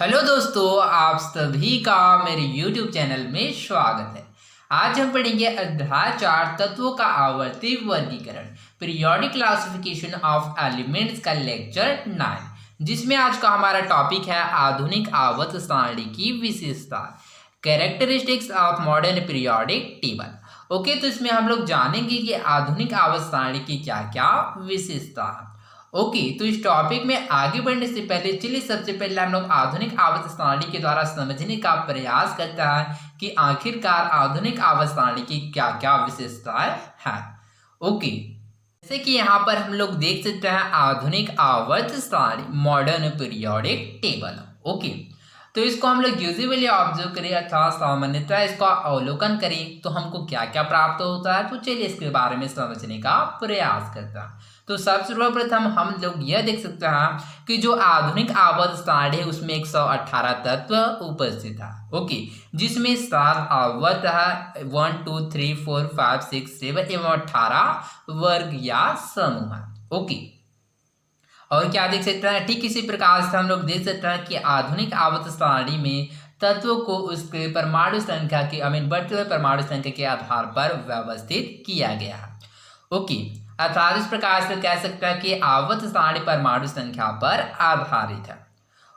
Hello दोस्तों, आप सभी का मेरे YouTube चैनल में स्वागत है। आज हम पढ़ेंगे अध्याय 4 तत्वों का आवर्ती वर्गीकरण पीरियोडिक क्लासिफिकेशन ऑफ एलिमेंट्स का लेक्चर 9, जिसमें आज का हमारा टॉपिक है आधुनिक आवर्त सारणी की विशेषता, characteristics of modern periodic table. Okay, तो इसमें हम लोग जानेंगे कि आधुनिक आवर्त सारणी की क्या क्या विशेषता है। ओके, तो इस टॉपिक में आगे बढ़ने से पहले चलिए सबसे पहले हम लोग आधुनिक आवर्त सारणी के द्वारा समझने का प्रयास करता है कि आखिरकार आधुनिक आवर्त सारणी की क्या क्या विशेषताएं हैं। ओके, जैसे कि यहाँ पर हम लोग देख सकते हैं आधुनिक आवर्त सारणी मॉडर्न पीरियोडिक टेबल। ओके, तो इसको हम लोग यूजुअली ऑब्जर्व करें अथवा सामान्यतः इसका अवलोकन करें तो हमको क्या क्या प्राप्त होता है। तो चलिए इसके बारे में समझने का प्रयास करता है। तो सबसे सर्वप्रथम हम लोग यह देख सकते हैं कि जो आधुनिक आवर्त सारणी है उसमें 118 तत्व उपस्थित है। ओके, जिसमें 7 आवर्त है, 1 2 3 4 5 6 7 एवं 18 वर्ग या समूह है। ओके, और क्या देख सकते हैं, ठीक इसी प्रकार से हम लोग देख सकते हैं कि आधुनिक आवर्त सारणी में तत्वों को उसके परमाणु संख्या के बढ़ते हुए परमाणु संख्या के आधार पर व्यवस्थित किया गया है। ओके, अर्थात इस प्रकार से कह सकते हैं कि आवर्त सारणी परमाणु संख्या पर आधारित है।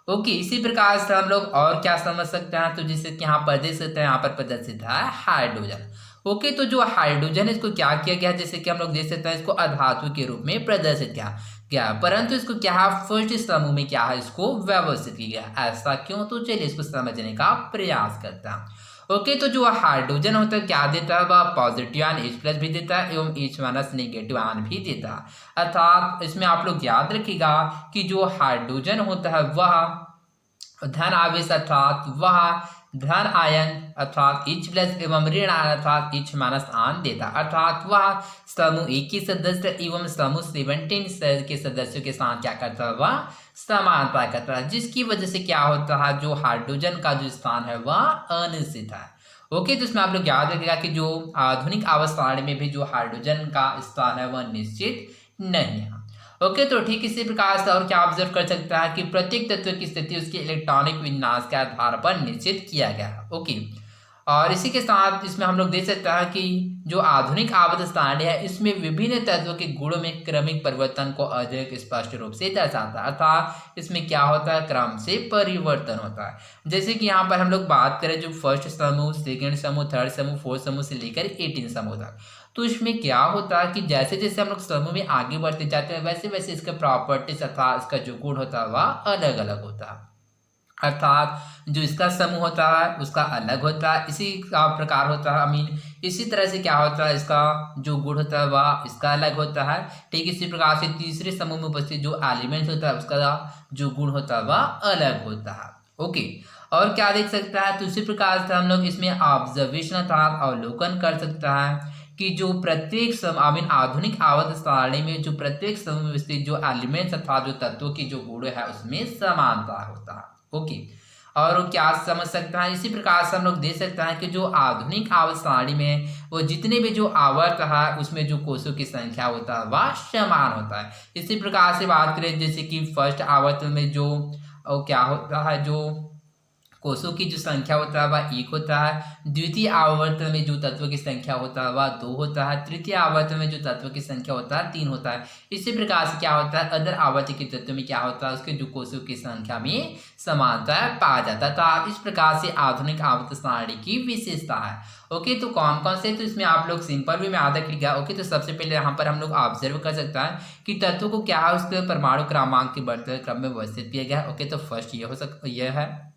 ओके, इसी प्रकार से हम लोग और क्या समझ सकते हैं, तो जैसे कि यहाँ पर देख सकते हैं, यहाँ पर प्रदर्शित है हाइड्रोजन। ओके, तो जो हाइड्रोजन इसको क्या किया गया, जैसे कि हम लोग देख सकते हैं इसको अधातु के रूप में प्रदर्शित किया गया, परंतु इसको क्या है फर्स्ट समूह में क्या है इसको व्यवस्थित किया गया। ऐसा क्यों, तो चलिए इसको समझने का प्रयास करते हैं। ओके, तो जो हाइड्रोजन होता है क्या देता है, वह पॉजिटिव आयन H+ भी देता है एवं H- नेगेटिव आयन भी देता है। अर्थात इसमें आप लोग याद रखिएगा कि जो हाइड्रोजन होता है वह धन आवेश अर्थात वह धन आयन अर्थात H+ एवं ऋण आयन अर्थात H- आयन देता, अर्थात वह समूह एक के सदस्य एवं समूह 17 के सदस्यों के साथ क्या करता है, वह समानता करता है, जिसकी वजह से क्या होता है, जो हाइड्रोजन का जो स्थान है वह अनिश्चित है। ओके, तो इसमें आप लोग याद रखिएगा कि जो आधुनिक आवर्त सारणी में भी जो हाइड्रोजन का स्थान है वह निश्चित नहीं है। ओके, तो ठीक इसी प्रकार से और क्या ऑब्जर्व कर सकता है कि प्रत्येक तत्व की स्थिति उसके इलेक्ट्रॉनिक विन्यास के आधार पर निश्चित किया गया है। ओके, और इसी के साथ इसमें हम लोग देख सकते हैं कि जो आधुनिक आवर्त सारणी है इसमें विभिन्न तत्वों के गुणों में क्रमिक परिवर्तन को अधिक स्पष्ट रूप से दर्शाता है, अर्थात इसमें क्या होता है, क्रम से परिवर्तन होता है। जैसे कि यहाँ पर हम लोग बात करें जो फर्स्ट समूह, सेकेंड समूह, थर्ड समूह, फोर्थ समूह से लेकर 18 समूह तक, तो इसमें क्या होता है कि जैसे जैसे हम लोग समूह में आगे बढ़ते जाते हैं वैसे वैसे इसका प्रॉपर्टीज अर्थात इसका जो गुण होता है वह अलग अलग होता है। अर्थात जो इसका समूह होता है उसका अलग होता है, इसी का प्रकार होता है इसी तरह से क्या होता है, इसका जो गुण होता है वह इसका अलग होता है। ठीक इसी प्रकार से तीसरे समूह में उपस्थित जो एलिमेंट होता है उसका जो गुण होता है वह अलग होता है। ओके, और क्या देख सकता है, तो इसी प्रकार से हम लोग इसमें ऑब्जर्वेशन अर्थात अवलोकन कर सकता है कि जो प्रत्येक आधुनिक आवर्त सारणी में जो प्रत्येक समूह में स्थित जो एलिमेंट्स अर्थात जो तत्वों की जो गुण है उसमें समानता होता है। ओके, और क्या समझ सकते हैं, इसी प्रकार से हम लोग देख सकते हैं कि जो आधुनिक आवर्त सारणी में वो जितने भी जो आवर्त है उसमें जो कोषों की संख्या होता है वह समान होता है। इसी प्रकार से बात करें जैसे कि फर्स्ट आवर्त में जो क्या होता है, जो कोषों की जो संख्या होता है वह 1 होता है, द्वितीय आवर्त में जो तत्वों की संख्या होता है वह 2 होता है, तृतीय आवर्त में जो तत्वों की संख्या होता है 3 होता है। इसी प्रकार से क्या होता है, अदर आवर्त के तत्व में क्या होता है, उसके जो कोषों की संख्या में समानता पाया जाता है। तो इस प्रकार से आधुनिक आवर्त सारणी की विशेषता है। ओके, तो कौन कौन से, तो इसमें आप लोग सिंपल वे में याद रखिएगा। ओके, तो सबसे पहले यहाँ पर हम लोग ऑब्जर्व कर सकते हैं कि तत्वों को क्या है उसके परमाणु क्रमांक के बढ़ते क्रम में व्यवस्थित किया गया है। ओके, तो फर्स्ट ये हो सकता यह है।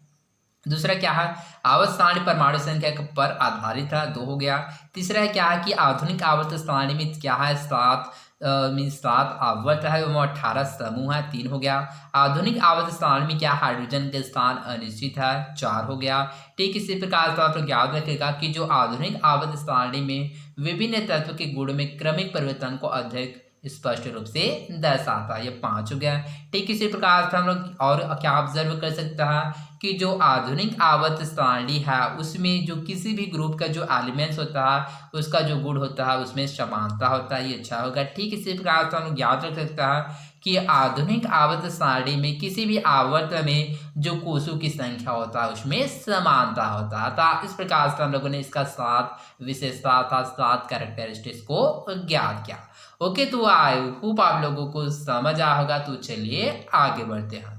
दूसरा क्या है, आवर्त सारणी परमाणु संख्या पर आधारित है, 2 हो गया। तीसरा है क्या है कि आधुनिक आवर्त सारणी में क्या है, 7 आवर्त है एवं 18 समूह है, 3 हो गया। आधुनिक आवर्त सारणी में क्या हाइड्रोजन के स्थान अनिश्चित है, 4 हो गया। ठीक इसी प्रकार से आप लोग याद रखेगा कि जो आधुनिक आवर्त सारणी में विभिन्न तत्व के गुण में क्रमिक परिवर्तन को अधिक स्पष्ट रूप से दर्शाता है। ये 5 हो गया। ठीक इसी प्रकार से हम लोग और क्या ऑब्जर्व कर सकते हैं कि जो आधुनिक आवर्त सारणी है उसमें जो किसी भी ग्रुप का जो एलिमेंट्स होता है उसका जो गुण होता है उसमें समानता होता है, ये अच्छा होगा। ठीक इसी प्रकार से हम लोग याद रख सकते हैं कि आधुनिक आवर्त सारणी में किसी भी आवर्त में जो कोषों की संख्या होता है उसमें समानता होता है। तो इस प्रकार से हम लोगों ने इसका 7 विशेषता था, 7 कैरेक्टरिस्टिक्स को ज्ञात किया। ओके, तो आई होप आप लोगों को समझ आया होगा। तो चलिए आगे बढ़ते हैं।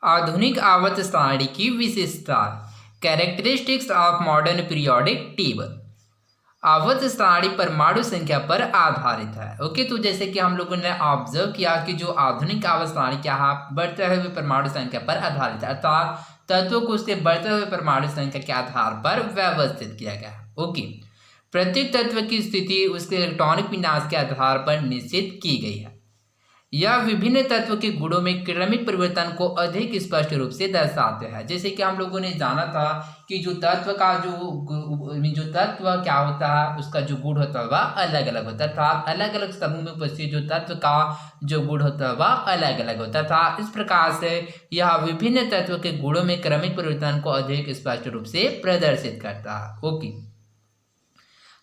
आधुनिक आवर्त सारणी की विशेषता, characteristics of modern periodic table. आवर्त सारणी परमाणु संख्या पर आधारित है। ओके, तो जैसे कि हम लोगों ने ऑब्जर्व किया कि जो आधुनिक आवर्त सारणी क्या है, बढ़ते हुए परमाणु संख्या पर आधारित है, अर्थात तत्वों को उसके बढ़ते हुए परमाणु संख्या के आधार पर व्यवस्थित किया गया है। ओके, प्रत्येक तत्व की स्थिति उसके इलेक्ट्रॉनिक विन्यास के आधार पर निश्चित की गई है। यह विभिन्न तत्व के गुणों में क्रमिक परिवर्तन को अधिक स्पष्ट रूप से दर्शाते हैं। जैसे कि हम लोगों ने जाना था कि जो तत्व का जो तत्व क्या होता है उसका जो गुण होता है वह अलग अलग होता है, अर्थात अलग अलग समूह में उपस्थित जो तत्व का जो गुण होता है वह अलग अलग होता था। इस प्रकार से यह विभिन्न तत्व के गुणों में क्रमिक परिवर्तन को अधिक स्पष्ट रूप से प्रदर्शित करता है। ओके,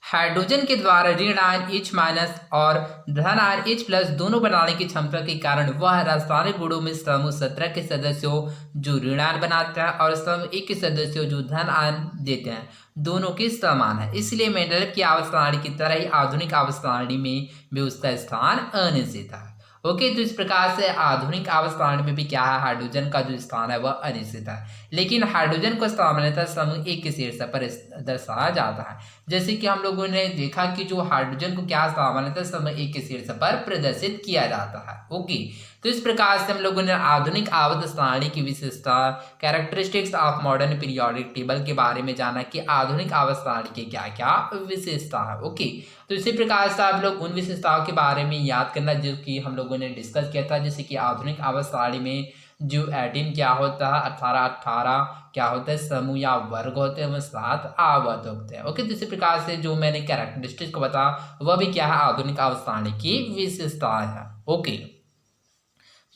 हाइड्रोजन के द्वारा ऋण आयन H- और धन आयन H+ दोनों बनाने की क्षमता के कारण वह रासायनिक गुणों में समूह 17 के सदस्यों जो ऋण आयन बनाते हैं और समूह 1 के सदस्यों जो धन आयन देते हैं दोनों के समान है। इसलिए मेंडलेव की आवर्त सारणी की तरह ही आधुनिक आवर्त सारणी में भी उसका स्थान अनिश्चित है। ओके, तो इस प्रकार से आधुनिक आवर्त सारणी में भी क्या है, हाइड्रोजन का जो स्थान है वह अनिश्चित है, लेकिन हाइड्रोजन को सामान्यतः समूह 1 के शीर्ष पर दर्शाया जाता है। जैसे कि हम लोगों ने देखा कि जो हाइड्रोजन को क्या सामान्यतः समूह 1 के शीर्ष पर प्रदर्शित किया जाता है। ओके, तो इस प्रकार से हम लोगों ने आधुनिक आवर्त सारणी की विशेषता, characteristics of modern periodic table के बारे में जाना कि आधुनिक आवर्त सारणी की क्या क्या विशेषता है। ओके, तो इसी प्रकार से आप लोग उन विशेषताओं के बारे में याद करना जो कि हम लोगों ने डिस्कस किया था। जैसे कि आधुनिक आवर्त सारणी में जो 18 क्या होता है, 18 क्या होता है, समूह या वर्ग होते हैं, वह 7 आवर्त होते हैं। ओके, तो इसी प्रकार से जो मैंने कैरेक्टरिस्टिक्स को बताया वह भी क्या है, आधुनिक आवर्त सारणी की विशेषता है। ओके,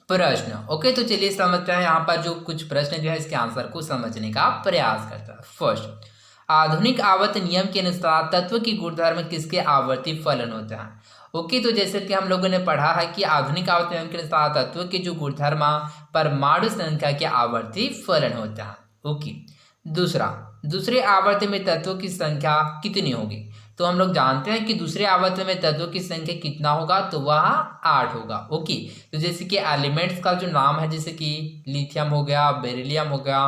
प्रश्न। ओके, तो चलिए समझते हैं यहाँ पर जो कुछ प्रश्न जो है इसके आंसर को समझने का प्रयास करता है। फर्स्ट, आधुनिक आवर्त नियम के अनुसार तत्व की गुणधर्म किसके आवर्ती फलन होते हैं। ओके, तो जैसे कि हम लोगों ने पढ़ा है कि आधुनिक आवर्त नियम के अनुसार तत्व के जो गुणधर्म परमाणु संख्या के आवर्ती फलन होता है। ओके, दूसरा, दूसरे आवर्त में तत्वों की संख्या कितनी होगी। तो हम लोग जानते हैं कि दूसरे आवर्त में तत्वों की संख्या कितना होगा, तो वह 8 होगा। ओके, तो जैसे कि एलिमेंट्स का जो नाम है, जैसे कि लिथियम हो गया, बेरिलियम हो गया,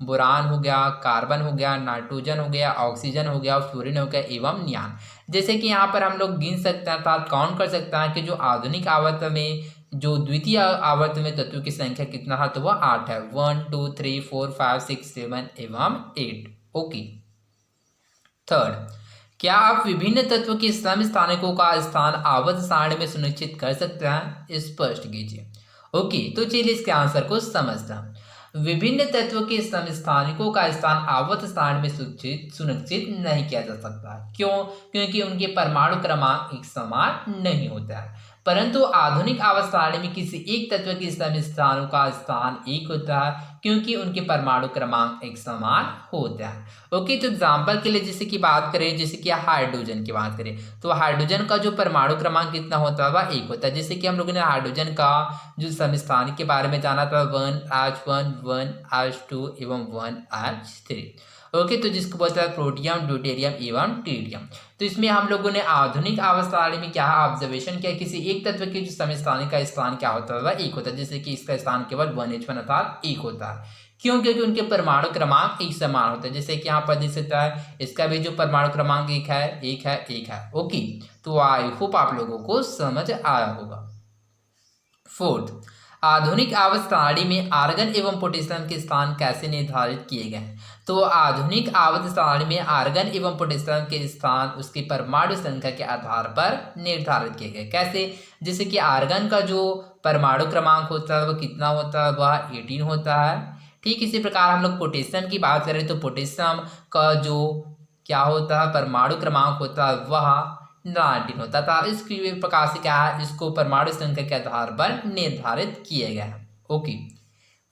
बोरान हो गया, कार्बन हो गया, नाइट्रोजन हो गया, ऑक्सीजन हो गया, फ्लोरीन हो गया एवं नियान। जैसे कि यहाँ पर हम लोग गिन सकते हैं अर्थात काउंट कर सकते हैं कि जो आधुनिक आवर्त में जो द्वितीय आवर्त में तत्वों की संख्या कितना है, तो वह 8 है। 1 2 3 4 5 6 7 एवं 8। ओके, थर्ड, क्या आप विभिन्न तत्व के समस्थानिकों का स्थान आवर्त सारणी में सुनिश्चित कर सकते हैं, स्पष्ट कीजिए। ओके, तो चलिए इसके आंसर को समझते हैं। विभिन्न तत्वों के समस्थानिकों का स्थान आवर्त सारणी में सुनिश्चित नहीं किया जा सकता। क्यों? क्योंकि उनके परमाणु क्रमांक एक समान नहीं होता है। परंतु आधुनिक आवर्त सारणी में किसी एक तत्व के समस्थानों का स्थान एक होता है क्योंकि उनके परमाणु क्रमांक एक समान होता है। ओके, तो एग्जाम्पल के लिए जैसे कि बात करें, जैसे कि हाइड्रोजन की बात करें तो हाइड्रोजन का जो परमाणु क्रमांक कितना होता है वह 1 होता है। जैसे कि हम लोगों ने हाइड्रोजन का जो समस्थानिक के बारे में जाना था 1H1 1H2 एवं 1H3। ओके, तो जिसको बोलता है प्रोटियम, ड्यूटेरियम एवं ट्रिटियम। तो इसमें हम लोगों ने आधुनिक आवर्त सारणी में क्या ऑब्जर्वेशन किया, किसी एक तत्व के जो समस्थानिक का स्थान क्या होता है वह 1 होता है। जैसे कि इसका स्थान केवल 1H1 अर्थात 1 होता है। क्यों? क्योंकि उनके परमाणु क्रमांक एक समान होते हैं। जैसे कि यहाँ पर देख सकता है इसका भी जो परमाणु क्रमांक 1 है 1 है 1 है। ओके, तो आई होप आप लोगों को समझ आया होगा। फोर्थ, आधुनिक आवर्त सारणी में आर्गन एवं पोटेशियम के स्थान कैसे निर्धारित किए गए हैं। तो आधुनिक आवर्त सारणी में आर्गन एवं पोटेशियम के स्थान उसकी परमाणु संख्या के आधार पर निर्धारित किए गए। कैसे? जैसे कि आर्गन का जो परमाणु क्रमांक होता है वह कितना होता है, वह 18 होता है। ठीक इसी प्रकार हम लोग पोटेशियम की बात करें तो पोटेशियम का जो क्या होता है परमाणु क्रमांक होता है वह 19 होता था। इस प्रकार से क्या है, इसको परमाणु संख्या के आधार पर निर्धारित किया गया है। ओके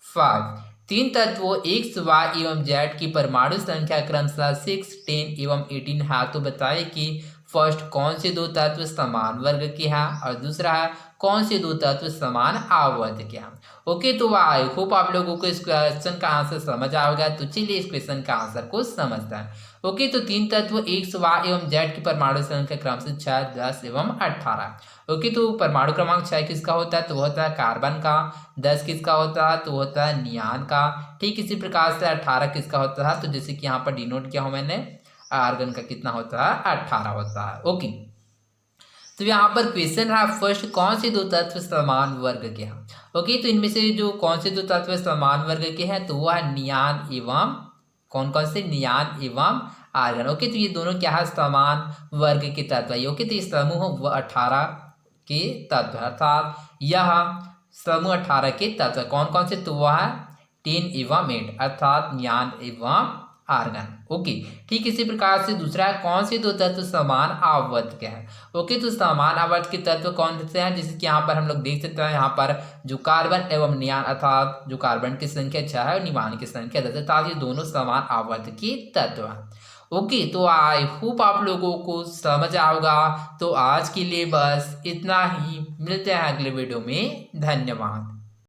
5 तीन तत्वों एक्स वाई एवं जेड की परमाणु संख्या क्रमशः 6, 10 एवं 18 है। तो बताइए कि फर्स्ट कौन से दो तत्व समान वर्ग के हैं और दूसरा है कौन से दो तत्व समान आवर्त के हैं। ओके तो आई होप आप लोगों को इस क्वेश्चन का आंसर समझ आएगा। तो चलिए इस क्वेश्चन का आंसर को समझते हैं। ओके तो तीन तत्व एक्स वाई एवं जेड की परमाणु संख्या क्रमशः 6, 10 एवं 18। ओके तो परमाणु क्रमांक 6 किसका होता है, तो होता है कार्बन का। 10 किसका होता है, तो होता है नियान का। ठीक इसी प्रकार से 18 किसका होता है, तो जैसे कि यहाँ पर डिनोट किया हूं मैंने, आर्गन का कितना होता है, 18 होता है। ओके तो यहाँ पर क्वेश्चन है फर्स्ट कौन से दो तत्व समान वर्ग के हैं। ओके तो इनमें से जो कौन से दो तत्व समान वर्ग के हैं, तो वह है नियान एवं कौन कौन से, नियान एवं आर्गन। ओके तो ये दोनों क्या है, समान वर्ग के तत्व है। ओके तो ये समूह 18 के तत्व अर्थात यह समूह 18 के तत्व कौन कौन से, तो वह है 10 एवं 8 अर्थात नियान एवं आर्गन। ओके ठीक इसी प्रकार से दूसरा है कौन से दो तत्व समान आवर्त के हैं। ओके तो समान आवर्त के तत्व कौन से हैं, जैसे कि यहाँ पर हम लोग देख सकते हैं, यहाँ पर जो कार्बन एवं नियान अर्थात जो कार्बन की संख्या 6 है और नियान की संख्या 10 अर्थात ये दोनों समान आवर्त के तत्व हैं। ओके तो आई होप आप लोगों को समझ आएगा। तो आज के लिए बस इतना ही, मिलते हैं अगले वीडियो में। धन्यवाद।